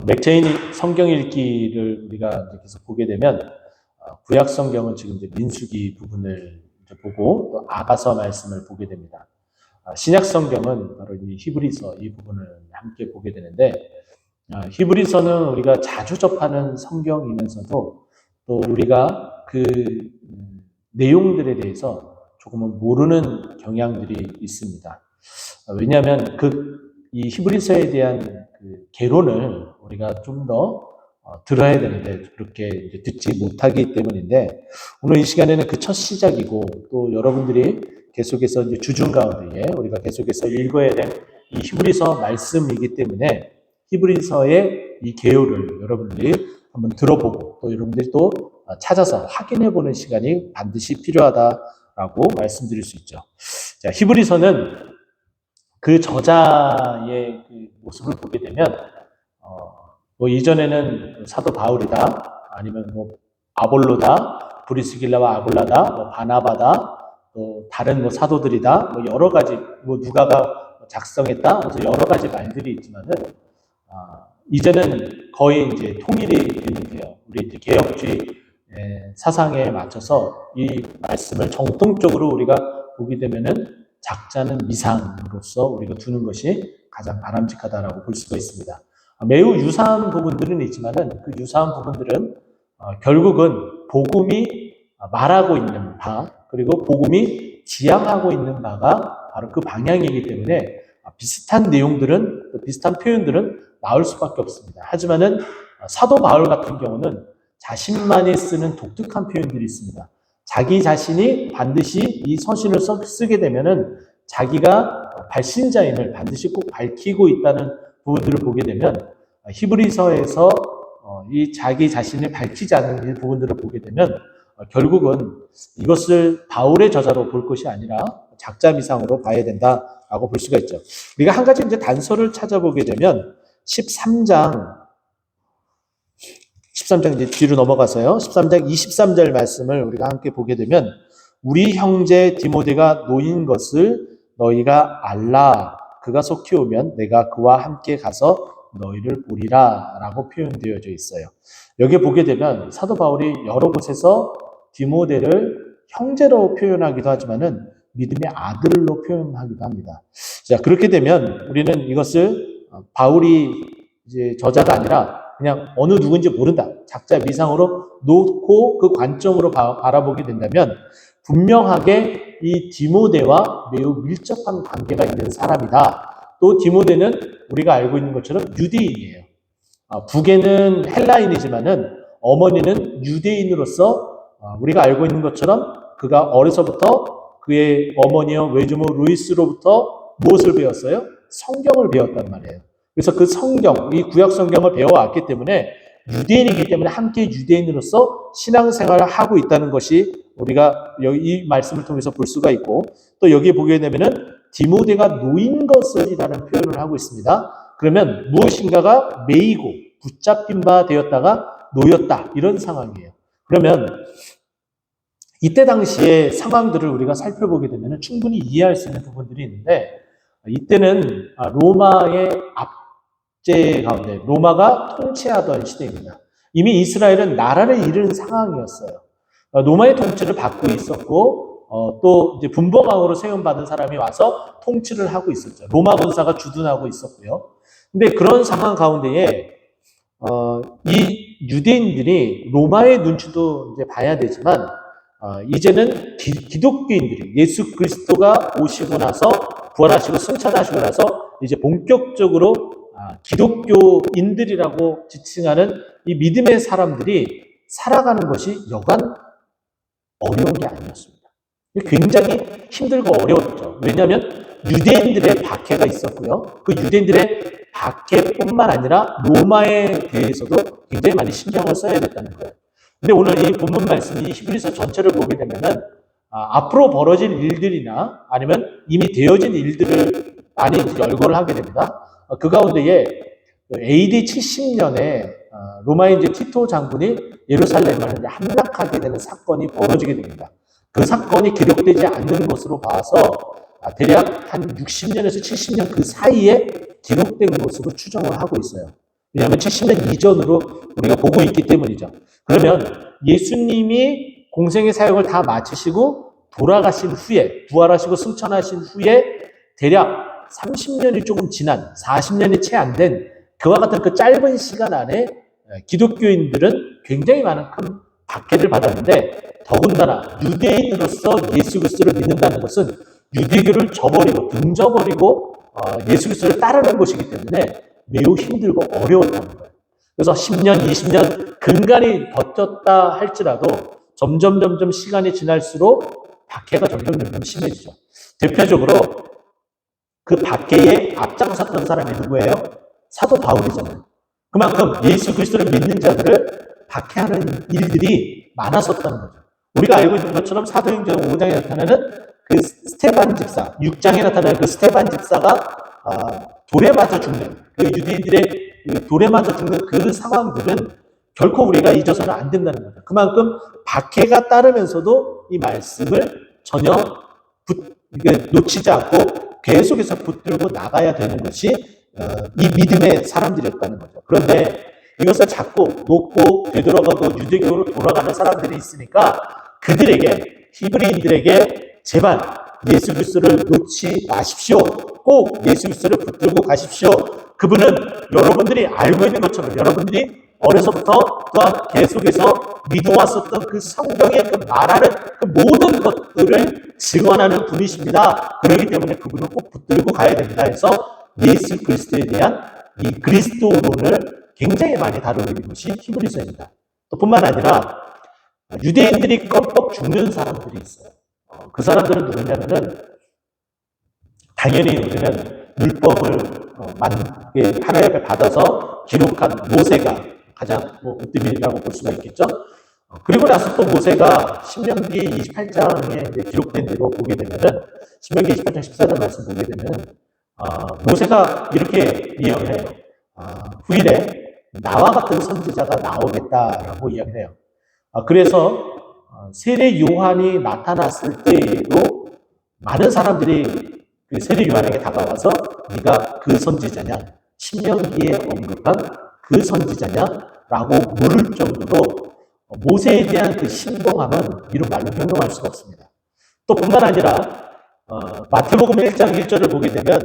맥체인이 성경 읽기를 우리가 이제 계속 보게 되면 구약 성경은 지금 이제 민수기 부분을 이제 보고 또 아가서 말씀을 보게 됩니다. 신약 성경은 바로 이 히브리서 이 부분을 함께 보게 되는데 히브리서는 우리가 자주 접하는 성경이면서도 또 우리가 그 내용들에 대해서 조금은 모르는 경향들이 있습니다. 왜냐하면 이 히브리서에 대한 그 개론을 우리가 좀 더 들어야 되는데 그렇게 이제 듣지 못하기 때문인데 오늘 이 시간에는 그 첫 시작이고 또 여러분들이 계속해서 이제 주중 가운데에 우리가 계속해서 읽어야 될 이 히브리서 말씀이기 때문에 히브리서의 이 개요를 여러분들이 한번 들어보고 또 여러분들이 또 찾아서 확인해 보는 시간이 반드시 필요하다라고 말씀드릴 수 있죠. 자, 히브리서는 그 저자의 그 모습을 보게 되면 뭐 이전에는 사도 바울이다 아니면 뭐 아볼로다 브리스길라와 아굴라다 뭐 바나바다 또 다른 뭐 사도들이다 뭐 여러 가지 뭐 누가가 작성했다 그래서 여러 가지 말들이 있지만은 이제는 거의 이제 통일이 됐는데요. 우리 개혁주의 사상에 맞춰서 이 말씀을 정통적으로 우리가 보게 되면은 작자는 미상으로서 우리가 두는 것이 가장 바람직하다라고 볼 수가 있습니다. 매우 유사한 부분들은 있지만은 그 유사한 부분들은 결국은 복음이 말하고 있는 바 그리고 복음이 지향하고 있는 바가 바로 그 방향이기 때문에 비슷한 내용들은 비슷한 표현들은 나올 수밖에 없습니다. 하지만은 사도 바울 같은 경우는 자신만이 쓰는 독특한 표현들이 있습니다. 자기 자신이 반드시 이 서신을 쓰게 되면은 자기가 발신자임을 반드시 꼭 밝히고 있다는 부분들을 보게 되면 히브리서에서 이 자기 자신을 밝히지 않는 이 부분들을 보게 되면 결국은 이것을 바울의 저자로 볼 것이 아니라 작자미상으로 봐야 된다라고 볼 수가 있죠. 우리가 한 가지 이제 단서를 찾아보게 되면 13장 이제 뒤로 넘어가서요. 13장 23절 말씀을 우리가 함께 보게 되면 우리 형제 디모데가 놓인 것을 너희가 알라. 그가 속히 오면 내가 그와 함께 가서 너희를 보리라 라고 표현되어져 있어요. 여기 보게 되면 사도 바울이 여러 곳에서 디모데를 형제로 표현하기도 하지만은 믿음의 아들로 표현하기도 합니다. 자, 그렇게 되면 우리는 이것을 바울이 이제 저자가 아니라 그냥 어느 누군지 모른다. 작자 미상으로 놓고 그 관점으로 바라보게 된다면 분명하게 이 디모데와 매우 밀접한 관계가 있는 사람이다. 또 디모데는 우리가 알고 있는 것처럼 유대인이에요. 북에는 헬라인이지만은 어머니는 유대인으로서 우리가 알고 있는 것처럼 그가 어려서부터 그의 어머니와 외조모 루이스로부터 무엇을 배웠어요? 성경을 배웠단 말이에요. 그래서 그 성경, 이 구약 성경을 배워왔기 때문에 유대인이기 때문에 함께 유대인으로서 신앙생활을 하고 있다는 것이 우리가 이 말씀을 통해서 볼 수가 있고 또 여기에 보게 되면은 디모데가 놓인 것을이라는 표현을 하고 있습니다. 그러면 무엇인가가 매이고 붙잡힌 바 되었다가 놓였다 이런 상황이에요. 그러면 이때 당시의 상황들을 우리가 살펴보게 되면 충분히 이해할 수 있는 부분들이 있는데 이때는 로마의 압제 가운데 로마가 통치하던 시대입니다. 이미 이스라엘은 나라를 잃은 상황이었어요. 로마의 통치를 받고 있었고 또 이제 분봉왕으로 세움받은 사람이 와서 통치를 하고 있었죠. 로마 군사가 주둔하고 있었고요. 근데 그런 상황 가운데에 이 유대인들이 로마의 눈치도 이제 봐야 되지만 이제는 기독교인들이 예수 그리스도가 오시고 나서 부활하시고 승천하시고 나서 이제 본격적으로 기독교인들이라고 지칭하는 이 믿음의 사람들이 살아가는 것이 여간 어려운 게 아니었습니다. 굉장히 힘들고 어려웠죠. 왜냐하면 유대인들의 박해가 있었고요. 그 유대인들의 박해뿐만 아니라 로마에 대해서도 굉장히 많이 신경을 써야 됐다는 거예요. 근데 오늘 이 본문 말씀이 히브리서 전체를 보게 되면은 앞으로 벌어질 일들이나 아니면 이미 되어진 일들을 많이 열거를 하게 됩니다. 그 가운데에 AD 70년에 로마의 이제 티토 장군이 예루살렘을 함락하게 되는 사건이 벌어지게 됩니다. 그 사건이 기록되지 않는 것으로 봐서 대략 한 60년에서 70년 그 사이에 기록된 것으로 추정을 하고 있어요. 왜냐하면 70년 이전으로 우리가 보고 있기 때문이죠. 그러면 예수님이 공생의 사역을 다 마치시고 돌아가신 후에, 부활하시고 승천하신 후에 대략 30년이 조금 지난, 40년이 채 안 된 그와 같은 그 짧은 시간 안에 기독교인들은 굉장히 많은 큰 박해를 받았는데, 더군다나 유대인으로서 예수 그리스도를 믿는다는 것은 유대교를 저버리고 등져버리고 예수 그리스도를 따르는 것이기 때문에 매우 힘들고 어려웠다는 거예요. 그래서 10년, 20년 근간히 버텼다 할지라도 점점 시간이 지날수록 박해가 점점 심해지죠. 대표적으로 그 박해에 앞장섰던 사람이 누구예요? 사도 바울이잖아요. 그만큼 예수 그리스도를 믿는 자들을 박해하는 일들이 많았었다는 거죠. 우리가 알고 있는 것처럼 사도행전 5장에 나타나는 그 스테반 집사, 6장에 나타나는 그 스테반 집사가 돌에 맞아 죽는, 그 유대인들의 돌에 맞아 죽는 그 상황들은 결코 우리가 잊어서는 안 된다는 거죠. 그만큼 박해가 따르면서도 이 말씀을 전혀 놓치지 않고 계속해서 붙들고 나가야 되는 것이 이 믿음의 사람들이었다는 거죠. 그런데 이것을 자꾸 놓고 되돌아가고 유대교로 돌아가는 사람들이 있으니까 그들에게, 히브리인들에게 제발 예수 그리스도를 놓지 마십시오. 꼭 예수 그리스도를 붙들고 가십시오. 그분은 여러분들이 알고 있는 것처럼 여러분들이 어려서부터 또한 계속해서 믿어왔었던 그 성경에 그 말하는 그 모든 것들을 증언하는 분이십니다. 그렇기 때문에 그분을 꼭 붙들고 가야 됩니다. 해서 예수 그리스도에 대한 이 그리스도론을 굉장히 많이 다루고 있는 것이 히브리서입니다. 또 뿐만 아니라 유대인들이 껌뻑 죽는 사람들이 있어요. 그 사람들은 누구냐면은 당연히 우리는 율법을 하나님 앞에 받아서 기록한 모세가 가장 으뜸이라고 볼 수가 있겠죠. 그리고 나서 또 모세가 신명기 28장에 기록된 대로 보게 되면은, 신명기 28장 14절 말씀 보게 되면 모세가 이렇게 이야기를 해요. 후일에 나와 같은 선지자가 나오겠다라고 이야기를 해요. 그래서 세례 요한이 나타났을 때에도 많은 사람들이 그 세례 요한에게 다가와서 네가 그 선지자냐, 신명기에 언급한 그 선지자냐라고 물을 정도로 모세에 대한 그 신봉함은 이루 말로 형용할 수가 없습니다. 또 뿐만 아니라 마태복음 1장 1절을 보게 되면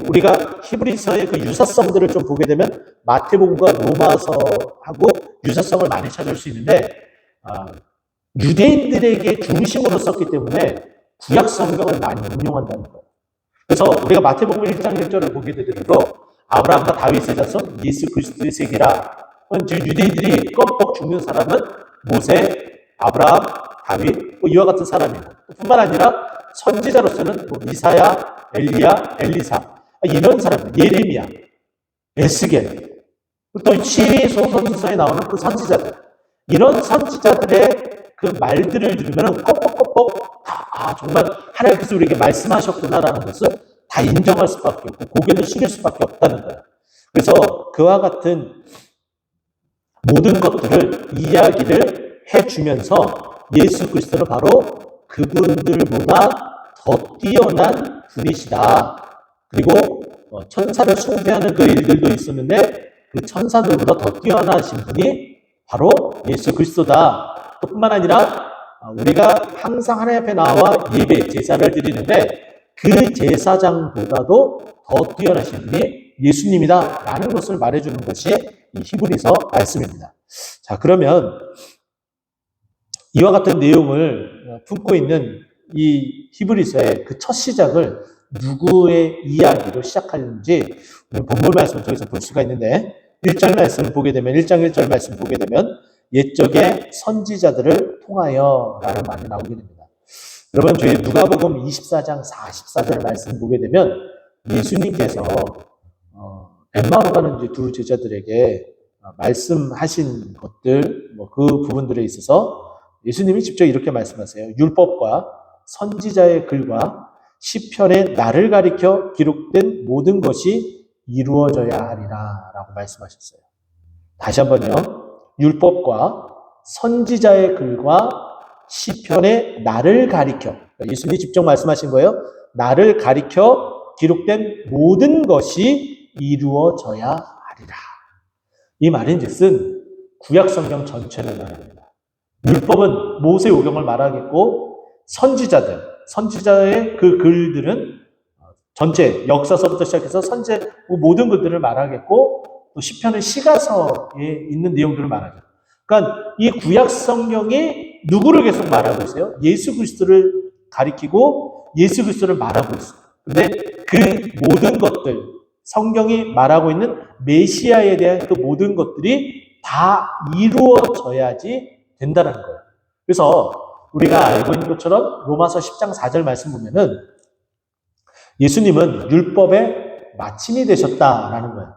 우리가 히브리서의 그 유사성들을 좀 보게 되면 마태복음과 로마서하고 유사성을 많이 찾을 수 있는데, 유대인들에게 중심으로 썼기 때문에 구약 성경을 많이 인용한다는 거예요. 그래서 우리가 마태복음 1장 1절을 보게 되더라도 아브라함과 다윗의 자손 예수 그리스도의 세계라, 즉 유대인들이 껌뻑 죽는 사람은 모세, 아브라함, 다윗 이와 같은 사람이고, 뿐만 아니라 선지자로서는 이사야, 엘리야, 엘리사 이런 사람들, 예레미야, 에스겔, 또 시리소선지서에 나오는 그 선지자들, 이런 선지자들의 그 말들을 들으면 꺽꺽꺽꺽 정말 하나님께서 우리에게 말씀하셨구나라는 것을 다 인정할 수밖에 없고 고개를 숙일 수밖에 없다는 거예요. 그래서 그와 같은 모든 것들을 이야기를 해주면서 예수 그리스도는 바로 그분들보다 더 뛰어난 분이시다. 그리고 천사를 숭배하는 그 일들도 있었는데 그 천사들보다 더 뛰어나신 분이 바로 예수 그리스도다. 또 뿐만 아니라 우리가 항상 하나님 앞에 나와 예배, 제사를 드리는데 그 제사장보다도 더 뛰어나신 분이 예수님이다 라는 것을 말해주는 것이 이 히브리서 말씀입니다. 자, 그러면 이와 같은 내용을 품고 있는 이 히브리서의 그 첫 시작을 누구의 이야기로 시작하는지 본문 말씀을 통해서 볼 수가 있는데, 1장 말씀을 보게 되면 1장 1절 말씀 보게 되면 옛적의 선지자들을 통하여 라는 말이 나오게 됩니다. 여러분, 저희 누가복음 24장 44절 말씀 보게 되면 예수님께서 엠마오 가는 이제 두 제자들에게 말씀하신 것들, 그 부분들에 있어서 예수님이 직접 이렇게 말씀하세요. 율법과 선지자의 글과 시편의 나를 가리켜 기록된 모든 것이 이루어져야 하리라 라고 말씀하셨어요. 다시 한번요. 율법과 선지자의 글과 시편의 나를 가리켜, 예수님이 직접 말씀하신 거예요. 나를 가리켜 기록된 모든 것이 이루어져야 하리라. 아니라. 이 말인즉슨 구약 성경 전체를 말합니다. 율법은 모세오경을 말하겠고 선지자의 그 글들은 전체 역사서부터 시작해서 선제 모든 것들을 말하겠고 또 시편은 시가서에 있는 내용들을 말하죠. 그러니까 이 구약 성경이 누구를 계속 말하고 있어요? 예수 그리스도를 가리키고 예수 그리스도를 말하고 있어요. 근데 그 모든 것들, 성경이 말하고 있는 메시아에 대한 그 모든 것들이 다 이루어져야지 된다는 거예요. 그래서 우리가 알고 있는 것처럼 로마서 10장 4절 말씀 보면은 예수님은 율법의 마침이 되셨다라는 거예요.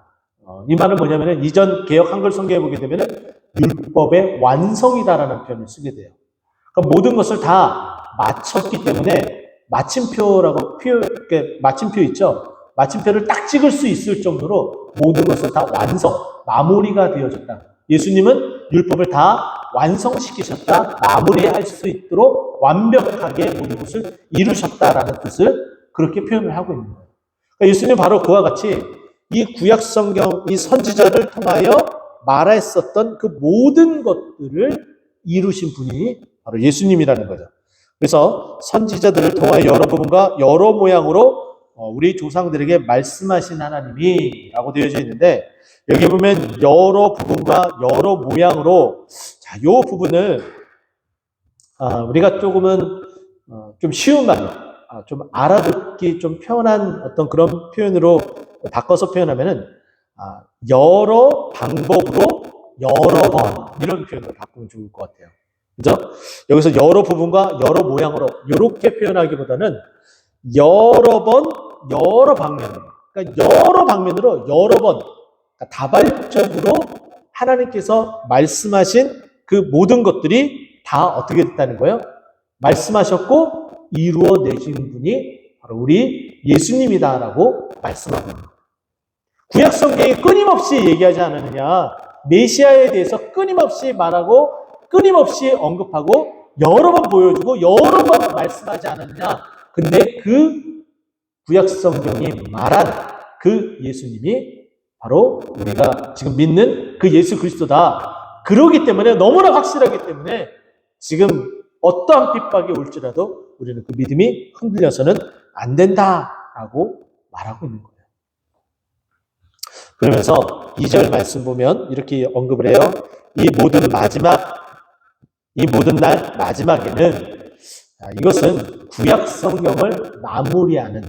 이 말은 뭐냐면은 이전 개역 한글 성경에 보게 되면은 율법의 완성이다라는 표현을 쓰게 돼요. 그러니까 모든 것을 다 마쳤기 때문에 마침표라고 마침표 있죠? 마침표를 딱 찍을 수 있을 정도로 모든 것을 다 마무리가 되어졌다. 예수님은 율법을 다 완성시키셨다, 마무리할 수 있도록 완벽하게 모든 것을 이루셨다라는 뜻을 그렇게 표현을 하고 있는 거예요. 그러니까 예수님은 바로 그와 같이 이 구약 성경, 이 선지자를 통하여 말했었던 그 모든 것들을 이루신 분이 바로 예수님이라는 거죠. 그래서 선지자들을 통하여 여러 부분과 여러 모양으로 우리 조상들에게 말씀하신 하나님이라고 되어져 있는데 여기 보면 여러 부분과 여러 모양으로 자, 요 부분을 우리가 조금은 좀 쉬운 말이에요. 좀 알아듣기 좀 편한 어떤 그런 표현으로 바꿔서 표현하면은 여러 방법으로 여러 번 이런 표현을 바꾸면 좋을 것 같아요. 그죠? 여기서 여러 부분과 여러 모양으로 이렇게 표현하기보다는 여러 번 여러 방면으로 그러니까 여러 방면으로 여러 번 그러니까 다발적으로 하나님께서 말씀하신 그 모든 것들이 다 어떻게 됐다는 거예요? 말씀하셨고 이루어내신 분이 바로 우리 예수님이다라고 말씀하고 있는 거예요. 구약 성경이 끊임없이 얘기하지 않았느냐? 메시아에 대해서 끊임없이 말하고 끊임없이 언급하고 여러 번 보여주고 여러 번 말씀하지 않았느냐? 근데 그 구약 성경이 말한 그 예수님이 바로 우리가 지금 믿는 그 예수 그리스도다. 그러기 때문에 너무나 확실하기 때문에 지금 어떠한 핍박이 올지라도 우리는 그 믿음이 흔들려서는 안 된다라고 말하고 있는 거예요. 그러면서 2절 말씀 보면 이렇게 언급을 해요. 이 모든 날 마지막에는 이것은 구약 성경을 마무리하는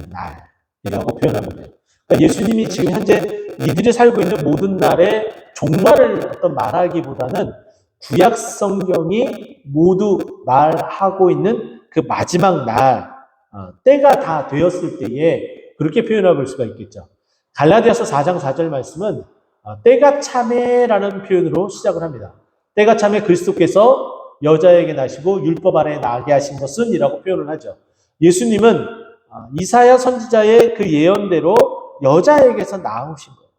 날이라고 표현하면 돼요. 그러니까 예수님이 지금 현재 이들이 살고 있는 모든 날의 종말을 어떤 말하기보다는 구약 성경이 모두 말하고 있는 그 마지막 날, 때가 다 되었을 때에 그렇게 표현해 볼 수가 있겠죠. 갈라디아서 4장 4절 말씀은 때가 참에라는 표현으로 시작을 합니다. 때가 참에 그리스도께서 여자에게 나시고 율법 아래 나게 하신 것은 이라고 표현을 하죠. 예수님은 이사야 선지자의 그 예언대로 여자에게서 나오신 거예요.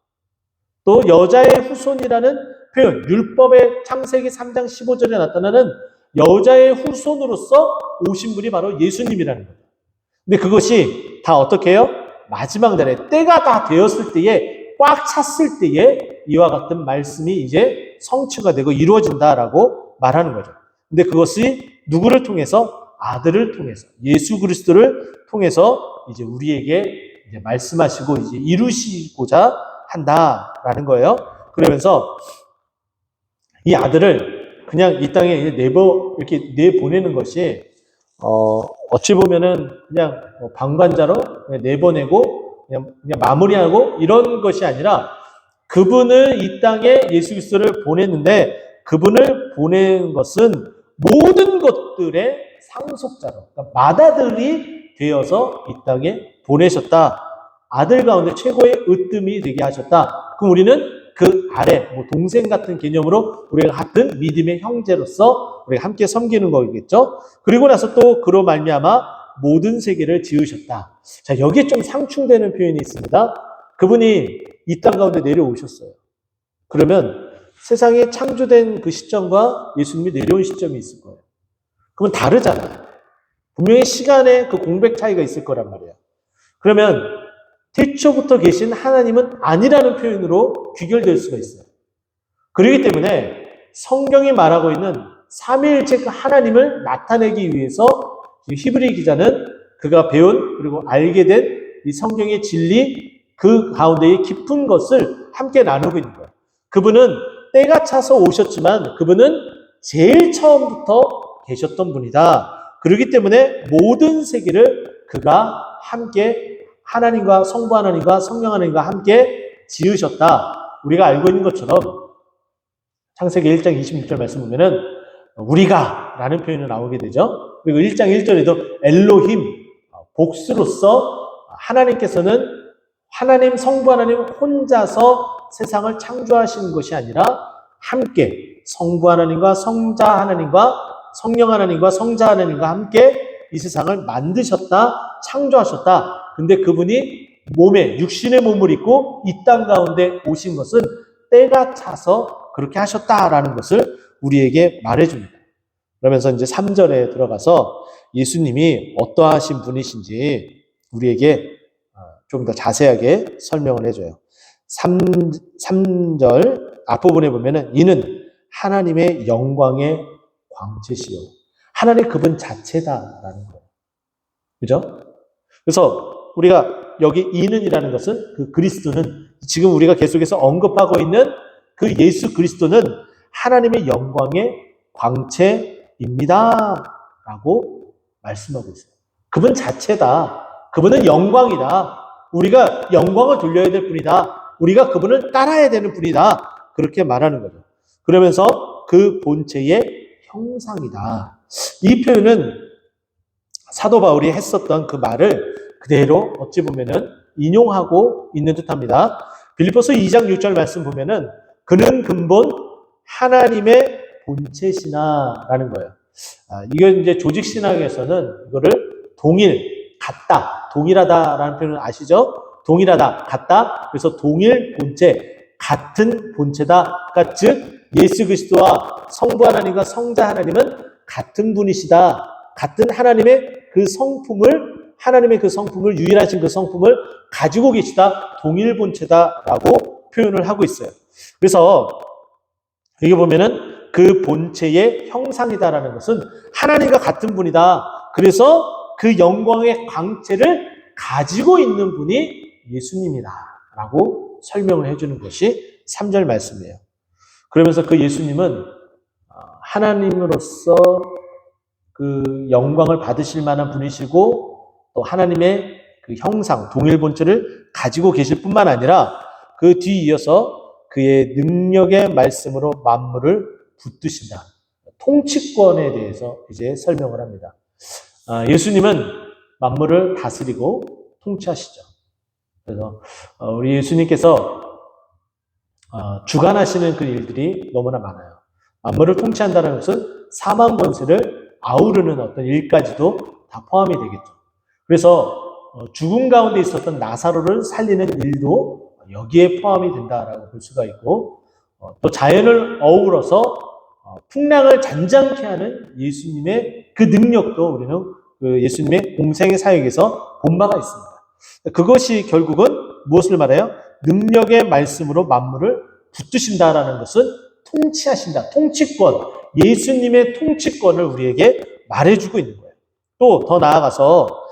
또 여자의 후손이라는 표현, 율법의 창세기 3장 15절에 나타나는 여자의 후손으로서 오신 분이 바로 예수님이라는 거예요. 근데 그것이 다 어떻게 해요? 마지막 날에 때가 다 되었을 때에 꽉 찼을 때에 이와 같은 말씀이 이제 성취가 되고 이루어진다라고 말하는 거죠. 근데 그것이 누구를 통해서? 아들을 통해서, 예수 그리스도를 통해서 이제 우리에게 이제 말씀하시고 이제 이루시고자 한다라는 거예요. 그러면서 이 아들을 그냥 이 땅에 이렇게 내보내는 것이 어찌 보면은 그냥 방관자로 그냥 내보내고 그냥 마무리하고 이런 것이 아니라 그분을 이 땅에 예수 그리스도를 보냈는데 그분을 보낸 것은 모든 것들의 상속자로 그러니까 맏아들이 되어서 이 땅에 보내셨다. 아들 가운데 최고의 으뜸이 되게 하셨다. 그럼 우리는 그 아래 동생 같은 개념으로 우리가 같은 믿음의 형제로서 우리가 함께 섬기는 거겠죠. 그리고 나서 또 그로 말미암아 모든 세계를 지으셨다. 자, 여기에 좀 상충되는 표현이 있습니다. 그분이 이 땅 가운데 내려오셨어요. 그러면 세상이 창조된 그 시점과 예수님이 내려온 시점이 있을 거예요. 그러면 다르잖아요. 분명히 시간의 그 공백 차이가 있을 거란 말이에요. 그러면 태초부터 계신 하나님은 아니라는 표현으로 귀결될 수가 있어요. 그렇기 때문에 성경이 말하고 있는 삼위일체 그 하나님을 나타내기 위해서 히브리 기자는 그가 배운 그리고 알게 된 이 성경의 진리 그 가운데의 깊은 것을 함께 나누고 있는 거예요. 그분은 때가 차서 오셨지만 그분은 제일 처음부터 계셨던 분이다. 그렇기 때문에 모든 세계를 그가 함께 하나님과 성부 하나님과 성령 하나님과 함께 지으셨다. 우리가 알고 있는 것처럼 창세기 1장 26절 말씀 보면은 우리가 라는 표현이 나오게 되죠. 그리고 1장 1절에도 엘로힘, 복수로서 하나님께서는 하나님 성부 하나님 혼자서 세상을 창조하시는 것이 아니라 함께 성부 하나님과 성자 하나님과 성령 하나님과 성자 하나님과 함께 이 세상을 만드셨다, 창조하셨다. 근데 그분이 몸에 육신의 몸을 입고 이 땅 가운데 오신 것은 때가 차서 그렇게 하셨다라는 것을 우리에게 말해줍니다. 그러면서 이제 3절에 들어가서 예수님이 어떠하신 분이신지 우리에게 좀 더 자세하게 설명을 해줘요. 3절 앞부분에 보면은 이는 하나님의 영광의 광채시요. 하나님 그분 자체다라는 거예요. 그죠? 그래서 우리가 여기 이는이라는 것은 그 그리스도는 지금 우리가 계속해서 언급하고 있는 그 예수 그리스도는 하나님의 영광의 광채입니다. 라고 말씀하고 있어요. 그분 자체다. 그분은 영광이다. 우리가 영광을 돌려야 될 분이다. 우리가 그분을 따라야 되는 분이다. 그렇게 말하는 거죠. 그러면서 그 본체의 형상이다. 이 표현은 사도 바울이 했었던 그 말을 그대로 어찌 보면은 인용하고 있는 듯합니다. 빌립보서 2장 6절 말씀 보면은 그는 근본 하나님의 본체시나라는 거예요. 이건 이제 조직 신학에서는 이거를 같다, 동일하다라는 표현을 아시죠? 동일하다, 같다. 그래서 동일 본체, 같은 본체다. 그러니까 즉 예수 그리스도와 성부 하나님과 성자 하나님은 같은 분이시다. 같은 하나님의 그 성품을 유일하신 그 성품을 가지고 계시다. 동일 본체다라고 표현을 하고 있어요. 그래서 여기 보면은 그 본체의 형상이다라는 것은 하나님과 같은 분이다. 그래서 그 영광의 광채를 가지고 있는 분이 예수님이다라고 설명을 해주는 것이 3절 말씀이에요. 그러면서 그 예수님은 하나님으로서 그 영광을 받으실 만한 분이시고 또 하나님의 그 형상, 동일 본체를 가지고 계실 뿐만 아니라 그 뒤 이어서 그의 능력의 말씀으로 만물을 붙드신다. 통치권에 대해서 이제 설명을 합니다. 예수님은 만물을 다스리고 통치하시죠. 그래서 우리 예수님께서 주관하시는 그 일들이 너무나 많아요. 만물을 통치한다는 것은 사망 권세를 아우르는 어떤 일까지도 다 포함이 되겠죠. 그래서 죽음 가운데 있었던 나사로를 살리는 일도 여기에 포함이 된다라고 볼 수가 있고 또 자연을 어우러서 풍랑을 잔잔케 하는 예수님의 그 능력도 우리는 그 예수님의 공생의 사역에서 본 바가 있습니다. 그것이 결국은 무엇을 말해요? 능력의 말씀으로 만물을 붙드신다라는 것은 통치하신다. 통치권, 예수님의 통치권을 우리에게 말해주고 있는 거예요. 또 더 나아가서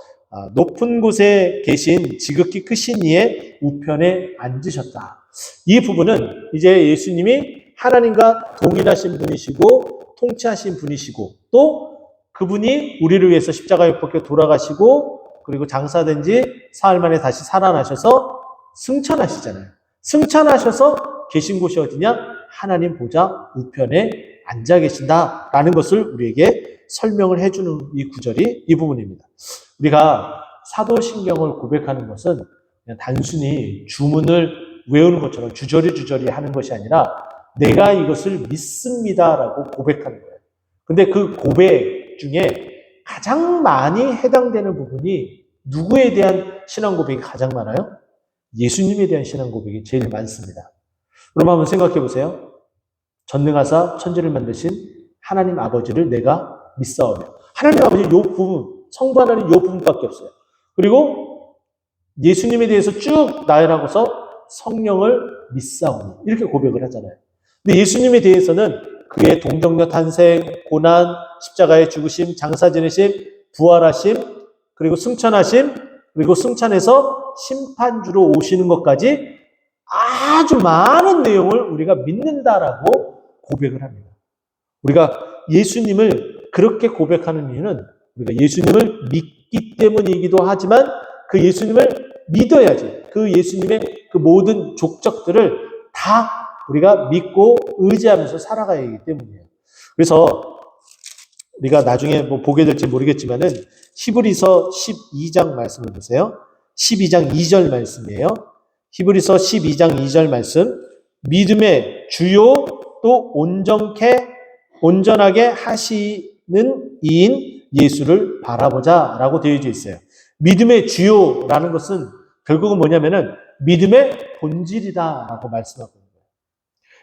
높은 곳에 계신 지극히 크신 이의 우편에 앉으셨다. 이 부분은 이제 예수님이 하나님과 동일하신 분이시고 통치하신 분이시고 또 그분이 우리를 위해서 십자가에 못 박혀 돌아가시고 그리고 장사된 지 사흘 만에 다시 살아나셔서 승천하시잖아요. 승천하셔서 계신 곳이 어디냐? 하나님 보좌 우편에 앉아 계신다라는 것을 우리에게 설명을 해주는 이 구절이 이 부분입니다. 우리가 사도신경을 고백하는 것은 그냥 단순히 주문을 외우는 것처럼 주저리 하는 것이 아니라 내가 이것을 믿습니다라고 고백하는 거예요. 근데 그 고백 중에 가장 많이 해당되는 부분이 누구에 대한 신앙 고백이 가장 많아요? 예수님에 대한 신앙 고백이 제일 많습니다. 그럼 한번 생각해 보세요. 전능하사 천지를 만드신 하나님 아버지를 내가 믿사오며 하나님 아버지 요 부분, 성부 하나님 요 부분밖에 없어요. 그리고 예수님에 대해서 쭉 나열하고서 성령을 믿사오니 이렇게 고백을 하잖아요. 근데 예수님에 대해서는 그의 동정녀 탄생, 고난, 십자가의 죽으심, 장사 지내심, 부활하심, 그리고 승천하심, 그리고 승천해서 심판주로 오시는 것까지 아주 많은 내용을 우리가 믿는다라고 고백을 합니다. 우리가 예수님을 그렇게 고백하는 이유는 우리가 예수님을 믿기 때문이기도 하지만 그 예수님을 믿어야지 그 예수님의 그 모든 족적들을 다 우리가 믿고 의지하면서 살아가야 하기 때문이에요. 그래서 우리가 나중에 뭐 보게 될지 모르겠지만은 히브리서 12장 말씀을 보세요. 12장 2절 말씀이에요. 히브리서 12장 2절 말씀. 믿음의 주요 또 온전하게 하시는 이인 예수를 바라보자 라고 되어져 있어요. 믿음의 주요라는 것은 결국은 뭐냐면은 믿음의 본질이다 라고 말씀하고 있는 거예요.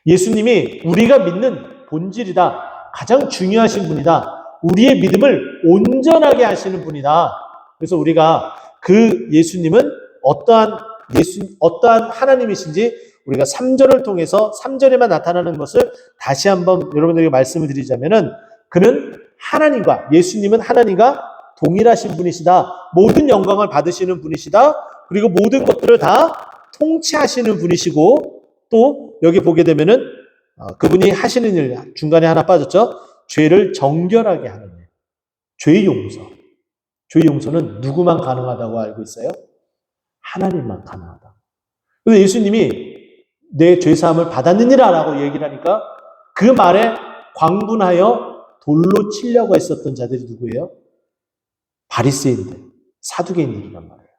예수님이 우리가 믿는 본질이다. 가장 중요하신 분이다. 우리의 믿음을 온전하게 하시는 분이다. 그래서 우리가 그 예수님은 어떠한 하나님이신지 우리가 3절을 통해서 3절에만 나타나는 것을 다시 한번 여러분들에게 말씀을 드리자면은 그는 하나님과 예수님은 하나님과 동일하신 분이시다. 모든 영광을 받으시는 분이시다. 그리고 모든 것들을 다 통치하시는 분이시고 또 여기 보게 되면은 그분이 하시는 일 중간에 하나 빠졌죠. 죄를 정결하게 하는 일. 죄의 용서. 죄의 용서는 누구만 가능하다고 알고 있어요? 하나님만 가능하다. 그래서 예수님이 내 죄사함을 받았느니라 라고 얘기를 하니까 그 말에 광분하여 돌로 치려고 했었던 자들이 누구예요? 바리새인들, 사두개인들이란 말이에요.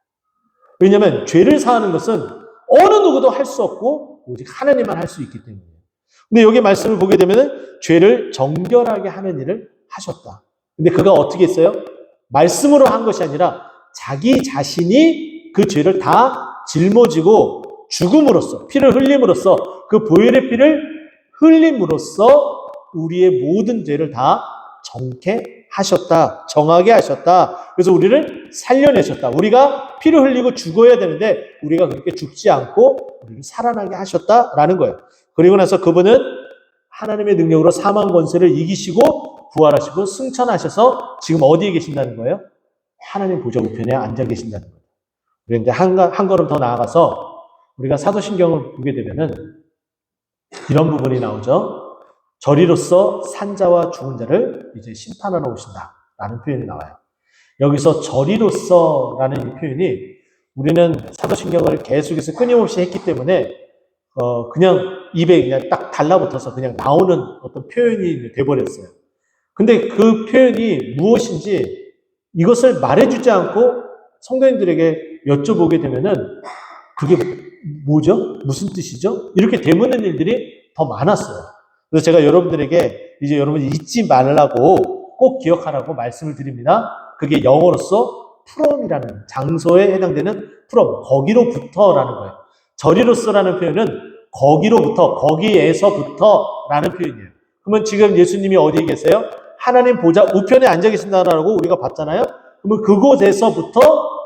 왜냐하면 죄를 사하는 것은 어느 누구도 할 수 없고 오직 하나님만 할 수 있기 때문이에요. 근데 여기 말씀을 보게 되면 죄를 정결하게 하는 일을 하셨다. 근데 그가 어떻게 했어요? 말씀으로 한 것이 아니라 자기 자신이 그 죄를 다 짊어지고 죽음으로써 피를 흘림으로써 그 보혈의 피를 흘림으로써 우리의 모든 죄를 다 정케 하셨다. 정하게 하셨다. 그래서 우리를 살려내셨다. 우리가 피를 흘리고 죽어야 되는데 우리가 그렇게 죽지 않고 우리를 살아나게 하셨다라는 거예요. 그리고 나서 그분은 하나님의 능력으로 사망 권세를 이기시고 부활하시고 승천하셔서 지금 어디에 계신다는 거예요? 하나님 보좌 우편에 앉아 계신다는 거예요. 우리 이제 한 걸음 더 나아가서 우리가 사도신경을 보게 되면은 이런 부분이 나오죠. 저리로서 산자와 죽은 자를 이제 심판하러 오신다라는 표현이 나와요. 여기서 저리로서라는 이 표현이 우리는 사도신경을 계속해서 끊임없이 했기 때문에 그냥 입에 그냥 딱 달라붙어서 그냥 나오는 어떤 표현이 돼버렸어요. 근데 그 표현이 무엇인지 이것을 말해주지 않고 성도님들에게 여쭤보게 되면은 그게 뭐죠? 무슨 뜻이죠? 이렇게 되묻는 일들이 더 많았어요. 그래서 제가 여러분들에게 이제 여러분이 잊지 말라고 꼭 기억하라고 말씀을 드립니다. 그게 영어로서 from이라는 장소에 해당되는 from, 거기로부터라는 거예요. 저리로서라는 표현은 거기로부터, 거기에서부터라는 표현이에요. 그러면 지금 예수님이 어디에 계세요? 하나님 보좌 우편에 앉아 계신다라고 우리가 봤잖아요. 그러면 그곳에서부터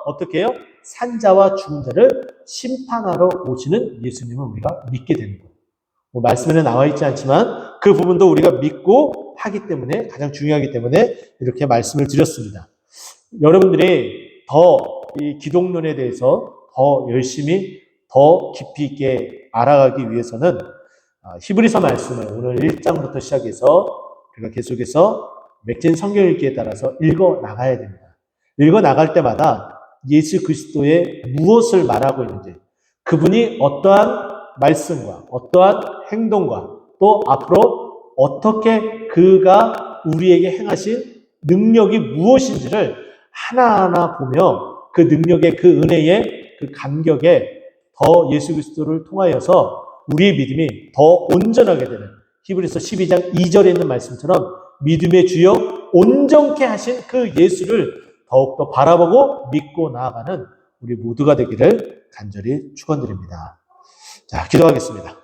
어떻게 해요? 산자와 죽은 자를 심판하러 오시는 예수님을 우리가 믿게 되는 거예요. 뭐 말씀에는 나와 있지 않지만 그 부분도 우리가 믿고 하기 때문에 가장 중요하기 때문에 이렇게 말씀을 드렸습니다. 여러분들이 더 이 기독론에 대해서 더 열심히 더 깊이 있게 알아가기 위해서는 히브리서 말씀을 오늘 1장부터 시작해서 우리가 계속해서 맺힌 성경 읽기에 따라서 읽어 나가야 됩니다. 읽어 나갈 때마다 예수 그리스도의 무엇을 말하고 있는지, 그분이 어떠한 말씀과 어떠한 행동과 또 앞으로 어떻게 그가 우리에게 행하신 능력이 무엇인지를 하나하나 보며 그 능력의 그 은혜의 그 감격에 더 예수 그리스도를 통하여서 우리의 믿음이 더 온전하게 되는 히브리서 12장 2절에 있는 말씀처럼 믿음의 주여 온전케 하신 그 예수를 더욱더 바라보고 믿고 나아가는 우리 모두가 되기를 간절히 축원드립니다. 자, 기도하겠습니다.